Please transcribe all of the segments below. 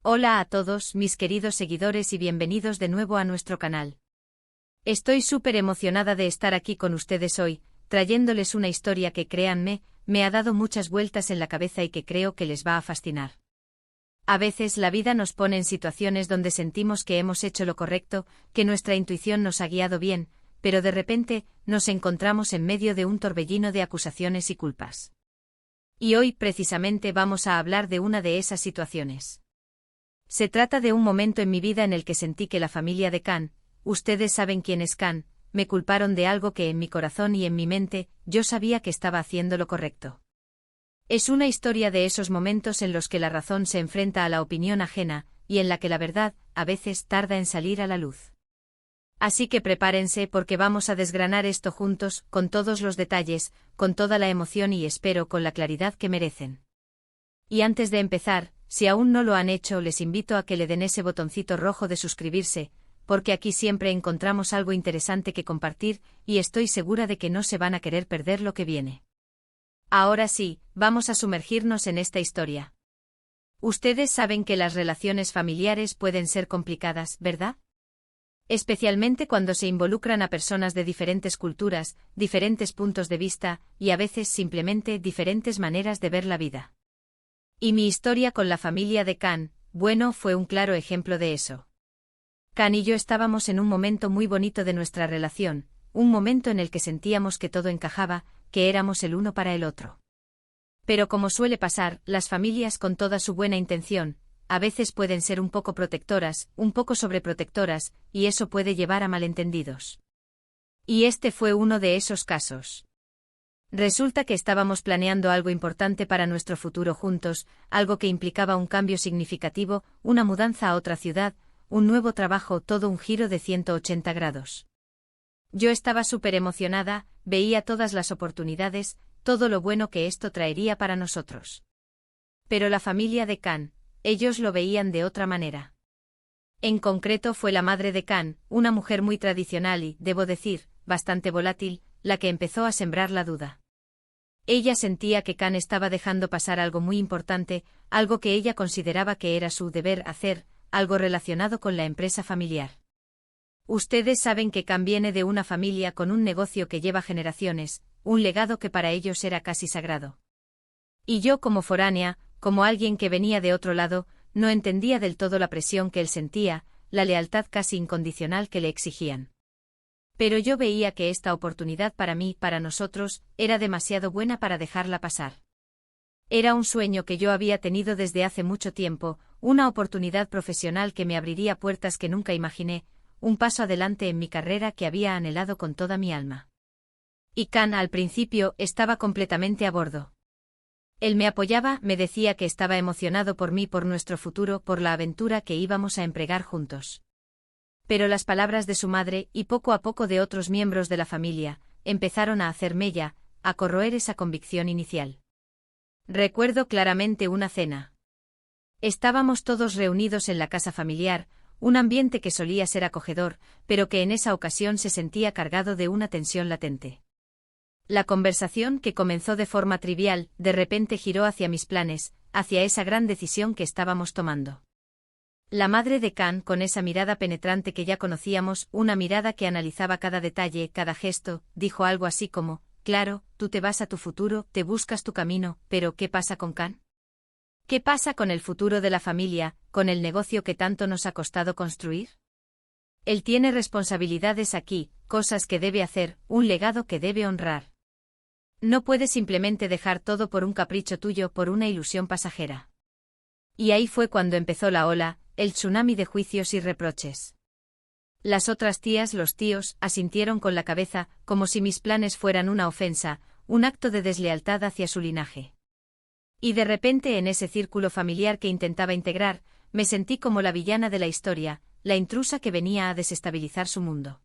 Hola a todos mis queridos seguidores y bienvenidos de nuevo a nuestro canal. Estoy súper emocionada de estar aquí con ustedes hoy, trayéndoles una historia que créanme, me ha dado muchas vueltas en la cabeza y que creo que les va a fascinar. A veces la vida nos pone en situaciones donde sentimos que hemos hecho lo correcto, que nuestra intuición nos ha guiado bien, pero de repente, nos encontramos en medio de un torbellino de acusaciones y culpas. Y hoy precisamente vamos a hablar de una de esas situaciones. Se trata de un momento en mi vida en el que sentí que la familia de Khan, ustedes saben quién es Khan, me culparon de algo que en mi corazón y en mi mente, yo sabía que estaba haciendo lo correcto. Es una historia de esos momentos en los que la razón se enfrenta a la opinión ajena, y en la que la verdad, a veces, tarda en salir a la luz. Así que prepárense porque vamos a desgranar esto juntos, con todos los detalles, con toda la emoción y espero con la claridad que merecen. Y antes de empezar, si aún no lo han hecho, les invito a que le den ese botoncito rojo de suscribirse, porque aquí siempre encontramos algo interesante que compartir, y estoy segura de que no se van a querer perder lo que viene. Ahora sí, vamos a sumergirnos en esta historia. Ustedes saben que las relaciones familiares pueden ser complicadas, ¿verdad? Especialmente cuando se involucran a personas de diferentes culturas, diferentes puntos de vista, y a veces simplemente diferentes maneras de ver la vida. Y mi historia con la familia de Khan, bueno, fue un claro ejemplo de eso. Khan y yo estábamos en un momento muy bonito de nuestra relación, un momento en el que sentíamos que todo encajaba, que éramos el uno para el otro. Pero como suele pasar, las familias con toda su buena intención, a veces pueden ser un poco protectoras, un poco sobreprotectoras, y eso puede llevar a malentendidos. Y este fue uno de esos casos. Resulta que estábamos planeando algo importante para nuestro futuro juntos, algo que implicaba un cambio significativo, una mudanza a otra ciudad, un nuevo trabajo, todo un giro de 180 grados. Yo estaba súper emocionada, veía todas las oportunidades, todo lo bueno que esto traería para nosotros. Pero la familia de Khan, ellos lo veían de otra manera. En concreto fue la madre de Khan, una mujer muy tradicional y, debo decir, bastante volátil, la que empezó a sembrar la duda. Ella sentía que Khan estaba dejando pasar algo muy importante, algo que ella consideraba que era su deber hacer, algo relacionado con la empresa familiar. Ustedes saben que Khan viene de una familia con un negocio que lleva generaciones, un legado que para ellos era casi sagrado. Y yo como foránea, como alguien que venía de otro lado, no entendía del todo la presión que él sentía, la lealtad casi incondicional que le exigían. Pero yo veía que esta oportunidad para mí, para nosotros, era demasiado buena para dejarla pasar. Era un sueño que yo había tenido desde hace mucho tiempo, una oportunidad profesional que me abriría puertas que nunca imaginé, un paso adelante en mi carrera que había anhelado con toda mi alma. Y Khan al principio estaba completamente a bordo. Él me apoyaba, me decía que estaba emocionado por mí, por nuestro futuro, por la aventura que íbamos a emprender juntos. Pero las palabras de su madre, y poco a poco de otros miembros de la familia, empezaron a hacer mella, a corroer esa convicción inicial. Recuerdo claramente una cena. Estábamos todos reunidos en la casa familiar, un ambiente que solía ser acogedor, pero que en esa ocasión se sentía cargado de una tensión latente. La conversación, que comenzó de forma trivial, de repente giró hacia mis planes, hacia esa gran decisión que estábamos tomando. La madre de Khan, con esa mirada penetrante que ya conocíamos, una mirada que analizaba cada detalle, cada gesto, dijo algo así como, claro, tú te vas a tu futuro, te buscas tu camino, pero ¿qué pasa con Khan? ¿Qué pasa con el futuro de la familia, con el negocio que tanto nos ha costado construir? Él tiene responsabilidades aquí, cosas que debe hacer, un legado que debe honrar. No puedes simplemente dejar todo por un capricho tuyo, por una ilusión pasajera. Y ahí fue cuando empezó la ola, el tsunami de juicios y reproches. Las otras tías, los tíos, asintieron con la cabeza, como si mis planes fueran una ofensa, un acto de deslealtad hacia su linaje. Y de repente en ese círculo familiar que intentaba integrar, me sentí como la villana de la historia, la intrusa que venía a desestabilizar su mundo.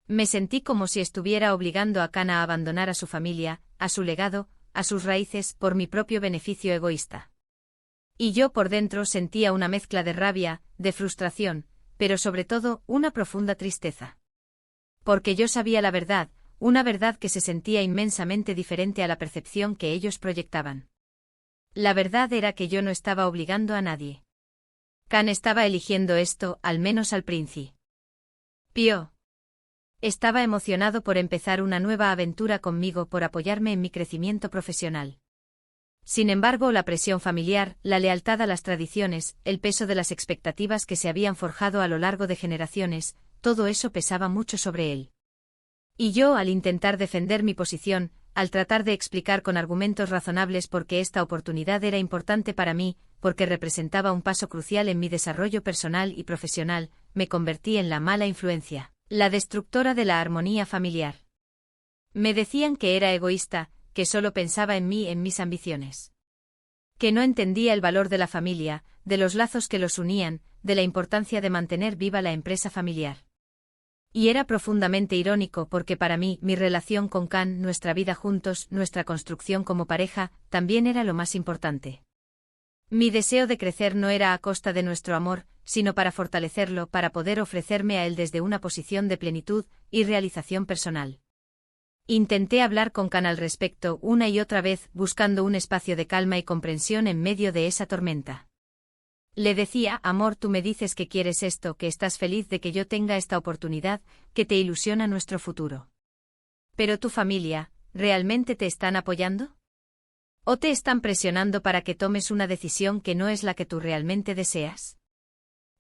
Me sentí como si estuviera obligando a Khan a abandonar a su familia, a su legado, a sus raíces, por mi propio beneficio egoísta. Y yo por dentro sentía una mezcla de rabia, de frustración, pero sobre todo una profunda tristeza. Porque yo sabía la verdad, una verdad que se sentía inmensamente diferente a la percepción que ellos proyectaban. La verdad era que yo no estaba obligando a nadie. Khan estaba eligiendo esto, al menos al principio. Estaba emocionado por empezar una nueva aventura conmigo, por apoyarme en mi crecimiento profesional. Sin embargo, la presión familiar, la lealtad a las tradiciones, el peso de las expectativas que se habían forjado a lo largo de generaciones, todo eso pesaba mucho sobre él. Y yo, al intentar defender mi posición, al tratar de explicar con argumentos razonables por qué esta oportunidad era importante para mí, porque representaba un paso crucial en mi desarrollo personal y profesional, me convertí en la mala influencia, la destructora de la armonía familiar. Me decían que era egoísta, que solo pensaba en mí, en mis ambiciones. Que no entendía el valor de la familia, de los lazos que los unían, de la importancia de mantener viva la empresa familiar. Y era profundamente irónico porque para mí, mi relación con Khan, nuestra vida juntos, nuestra construcción como pareja, también era lo más importante. Mi deseo de crecer no era a costa de nuestro amor, sino para fortalecerlo, para poder ofrecerme a él desde una posición de plenitud y realización personal. Intenté hablar con Khan al respecto una y otra vez, buscando un espacio de calma y comprensión en medio de esa tormenta. Le decía, amor, tú me dices que quieres esto, que estás feliz de que yo tenga esta oportunidad, que te ilusiona nuestro futuro. Pero tu familia, ¿realmente te están apoyando? ¿O te están presionando para que tomes una decisión que no es la que tú realmente deseas?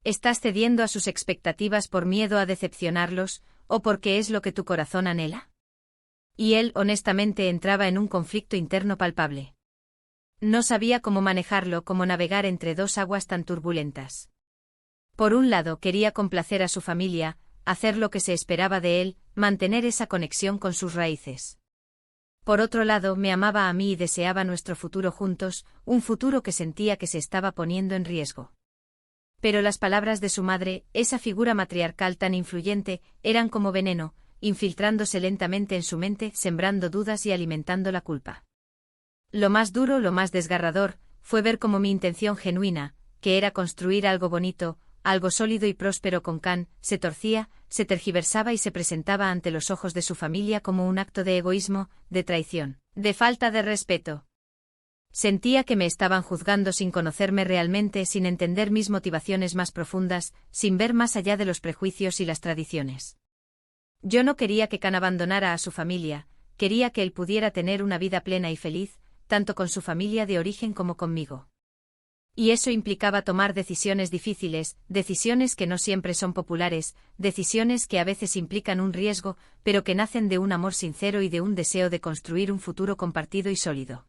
¿Estás cediendo a sus expectativas por miedo a decepcionarlos, o porque es lo que tu corazón anhela? Y él, honestamente, entraba en un conflicto interno palpable. No sabía cómo manejarlo, cómo navegar entre dos aguas tan turbulentas. Por un lado, quería complacer a su familia, hacer lo que se esperaba de él, mantener esa conexión con sus raíces. Por otro lado, me amaba a mí y deseaba nuestro futuro juntos, un futuro que sentía que se estaba poniendo en riesgo. Pero las palabras de su madre, esa figura matriarcal tan influyente, eran como veneno, infiltrándose lentamente en su mente, sembrando dudas y alimentando la culpa. Lo más duro, lo más desgarrador, fue ver cómo mi intención genuina, que era construir algo bonito, algo sólido y próspero con Khan, se torcía, se tergiversaba y se presentaba ante los ojos de su familia como un acto de egoísmo, de traición, de falta de respeto. Sentía que me estaban juzgando sin conocerme realmente, sin entender mis motivaciones más profundas, sin ver más allá de los prejuicios y las tradiciones. Yo no quería que Khan abandonara a su familia, quería que él pudiera tener una vida plena y feliz, tanto con su familia de origen como conmigo. Y eso implicaba tomar decisiones difíciles, decisiones que no siempre son populares, decisiones que a veces implican un riesgo, pero que nacen de un amor sincero y de un deseo de construir un futuro compartido y sólido.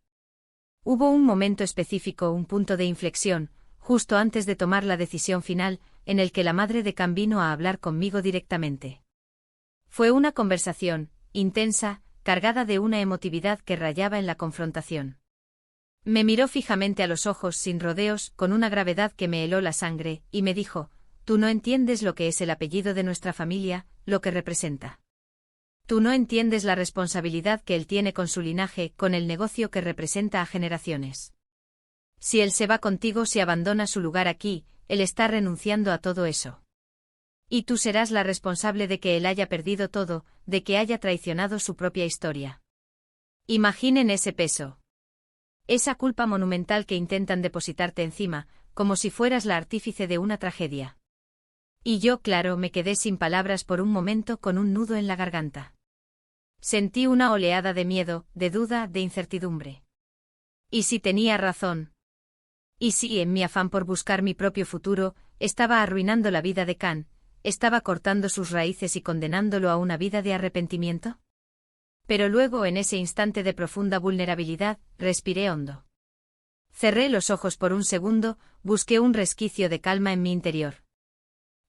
Hubo un momento específico, un punto de inflexión, justo antes de tomar la decisión final, en el que la madre de Khan vino a hablar conmigo directamente. Fue una conversación, intensa, cargada de una emotividad que rayaba en la confrontación. Me miró fijamente a los ojos sin rodeos, con una gravedad que me heló la sangre, y me dijo, tú no entiendes lo que es el apellido de nuestra familia, lo que representa. Tú no entiendes la responsabilidad que él tiene con su linaje, con el negocio que representa a generaciones. Si él se va contigo, si abandona su lugar aquí, él está renunciando a todo eso. Y tú serás la responsable de que él haya perdido todo, de que haya traicionado su propia historia. Imaginen ese peso. Esa culpa monumental que intentan depositarte encima, como si fueras la artífice de una tragedia. Y yo, claro, me quedé sin palabras por un momento, con un nudo en la garganta. Sentí una oleada de miedo, de duda, de incertidumbre. ¿Y si tenía razón? ¿Y si, en mi afán por buscar mi propio futuro, estaba arruinando la vida de Khan, estaba cortando sus raíces y condenándolo a una vida de arrepentimiento? Pero luego, en ese instante de profunda vulnerabilidad, respiré hondo. Cerré los ojos por un segundo, busqué un resquicio de calma en mi interior.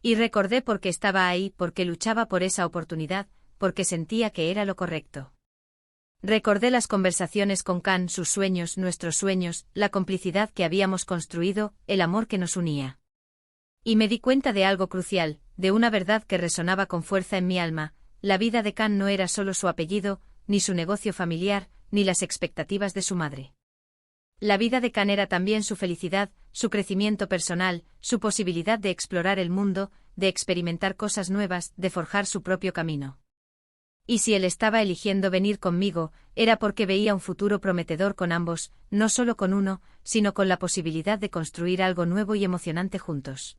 Y recordé por qué estaba ahí, porque luchaba por esa oportunidad, porque sentía que era lo correcto. Recordé las conversaciones con Khan, sus sueños, nuestros sueños, la complicidad que habíamos construido, el amor que nos unía. Y me di cuenta de algo crucial, de una verdad que resonaba con fuerza en mi alma: la vida de Khan no era solo su apellido, ni su negocio familiar, ni las expectativas de su madre. La vida de Khan era también su felicidad, su crecimiento personal, su posibilidad de explorar el mundo, de experimentar cosas nuevas, de forjar su propio camino. Y si él estaba eligiendo venir conmigo, era porque veía un futuro prometedor con ambos, no solo con uno, sino con la posibilidad de construir algo nuevo y emocionante juntos.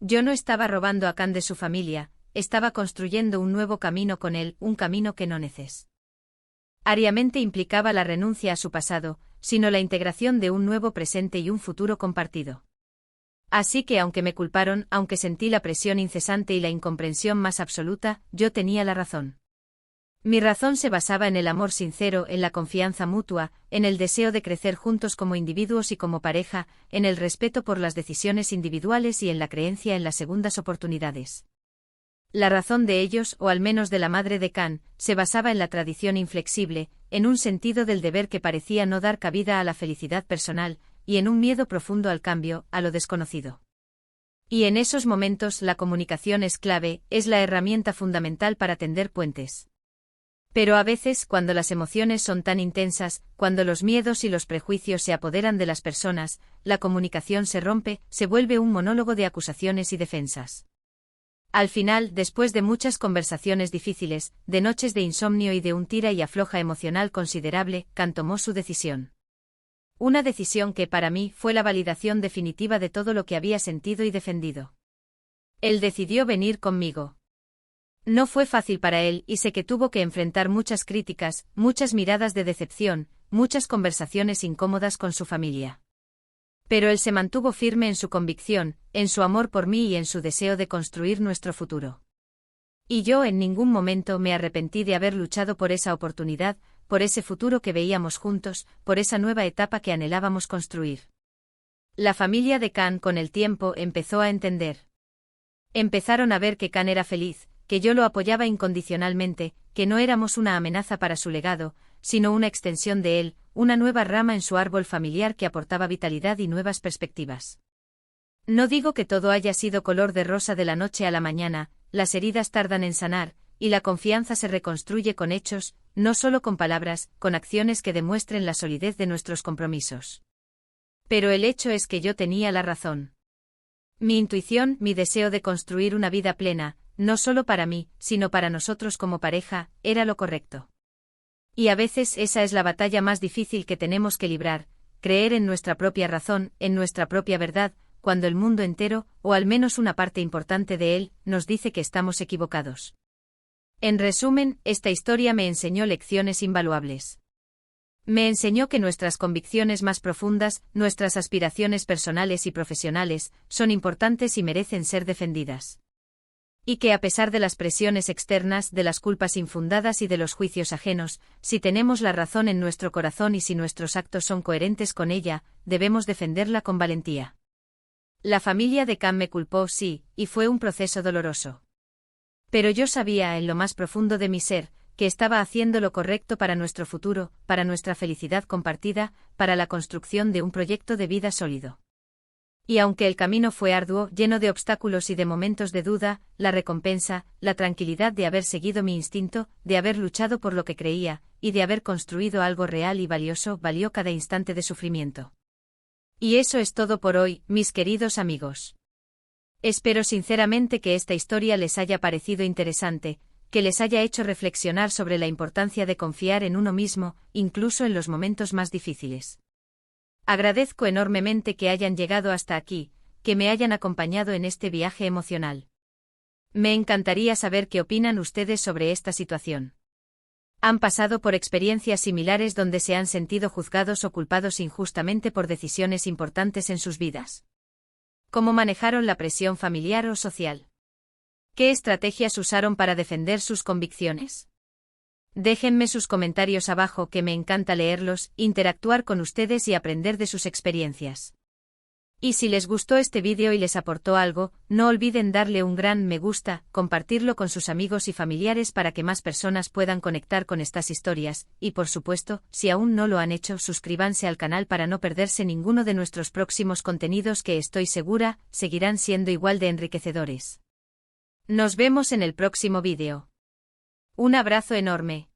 Yo no estaba robando a Khan de su familia, estaba construyendo un nuevo camino con él, un camino que no necesariamente implicaba la renuncia a su pasado, sino la integración de un nuevo presente y un futuro compartido. Así que aunque me culparon, aunque sentí la presión incesante y la incomprensión más absoluta, yo tenía la razón. Mi razón se basaba en el amor sincero, en la confianza mutua, en el deseo de crecer juntos como individuos y como pareja, en el respeto por las decisiones individuales y en la creencia en las segundas oportunidades. La razón de ellos, o al menos de la madre de Khan, se basaba en la tradición inflexible, en un sentido del deber que parecía no dar cabida a la felicidad personal, y en un miedo profundo al cambio, a lo desconocido. Y en esos momentos la comunicación es clave, es la herramienta fundamental para tender puentes. Pero a veces, cuando las emociones son tan intensas, cuando los miedos y los prejuicios se apoderan de las personas, la comunicación se rompe, se vuelve un monólogo de acusaciones y defensas. Al final, después de muchas conversaciones difíciles, de noches de insomnio y de un tira y afloja emocional considerable, Khan tomó su decisión. Una decisión que para mí fue la validación definitiva de todo lo que había sentido y defendido. Él decidió venir conmigo. No fue fácil para él y sé que tuvo que enfrentar muchas críticas, muchas miradas de decepción, muchas conversaciones incómodas con su familia. Pero él se mantuvo firme en su convicción, en su amor por mí y en su deseo de construir nuestro futuro. Y yo en ningún momento me arrepentí de haber luchado por esa oportunidad, por ese futuro que veíamos juntos, por esa nueva etapa que anhelábamos construir. La familia de Khan con el tiempo empezó a entender. Empezaron a ver que Khan era feliz, que yo lo apoyaba incondicionalmente, que no éramos una amenaza para su legado, sino una extensión de él, una nueva rama en su árbol familiar que aportaba vitalidad y nuevas perspectivas. No digo que todo haya sido color de rosa de la noche a la mañana, las heridas tardan en sanar, y la confianza se reconstruye con hechos, no solo con palabras, con acciones que demuestren la solidez de nuestros compromisos. Pero el hecho es que yo tenía la razón. Mi intuición, mi deseo de construir una vida plena, no solo para mí, sino para nosotros como pareja, era lo correcto. Y a veces esa es la batalla más difícil que tenemos que librar, creer en nuestra propia razón, en nuestra propia verdad, cuando el mundo entero, o al menos una parte importante de él, nos dice que estamos equivocados. En resumen, esta historia me enseñó lecciones invaluables. Me enseñó que nuestras convicciones más profundas, nuestras aspiraciones personales y profesionales, son importantes y merecen ser defendidas. Y que a pesar de las presiones externas, de las culpas infundadas y de los juicios ajenos, si tenemos la razón en nuestro corazón y si nuestros actos son coherentes con ella, debemos defenderla con valentía. La familia de Khan me culpó, sí, y fue un proceso doloroso. Pero yo sabía en lo más profundo de mi ser, que estaba haciendo lo correcto para nuestro futuro, para nuestra felicidad compartida, para la construcción de un proyecto de vida sólido. Y aunque el camino fue arduo, lleno de obstáculos y de momentos de duda, la recompensa, la tranquilidad de haber seguido mi instinto, de haber luchado por lo que creía, y de haber construido algo real y valioso, valió cada instante de sufrimiento. Y eso es todo por hoy, mis queridos amigos. Espero sinceramente que esta historia les haya parecido interesante, que les haya hecho reflexionar sobre la importancia de confiar en uno mismo, incluso en los momentos más difíciles. Agradezco enormemente que hayan llegado hasta aquí, que me hayan acompañado en este viaje emocional. Me encantaría saber qué opinan ustedes sobre esta situación. ¿Han pasado por experiencias similares donde se han sentido juzgados o culpados injustamente por decisiones importantes en sus vidas? ¿Cómo manejaron la presión familiar o social? ¿Qué estrategias usaron para defender sus convicciones? Déjenme sus comentarios abajo, que me encanta leerlos, interactuar con ustedes y aprender de sus experiencias. Y si les gustó este vídeo y les aportó algo, no olviden darle un gran me gusta, compartirlo con sus amigos y familiares para que más personas puedan conectar con estas historias, y por supuesto, si aún no lo han hecho, suscríbanse al canal para no perderse ninguno de nuestros próximos contenidos que estoy segura, seguirán siendo igual de enriquecedores. Nos vemos en el próximo vídeo. Un abrazo enorme.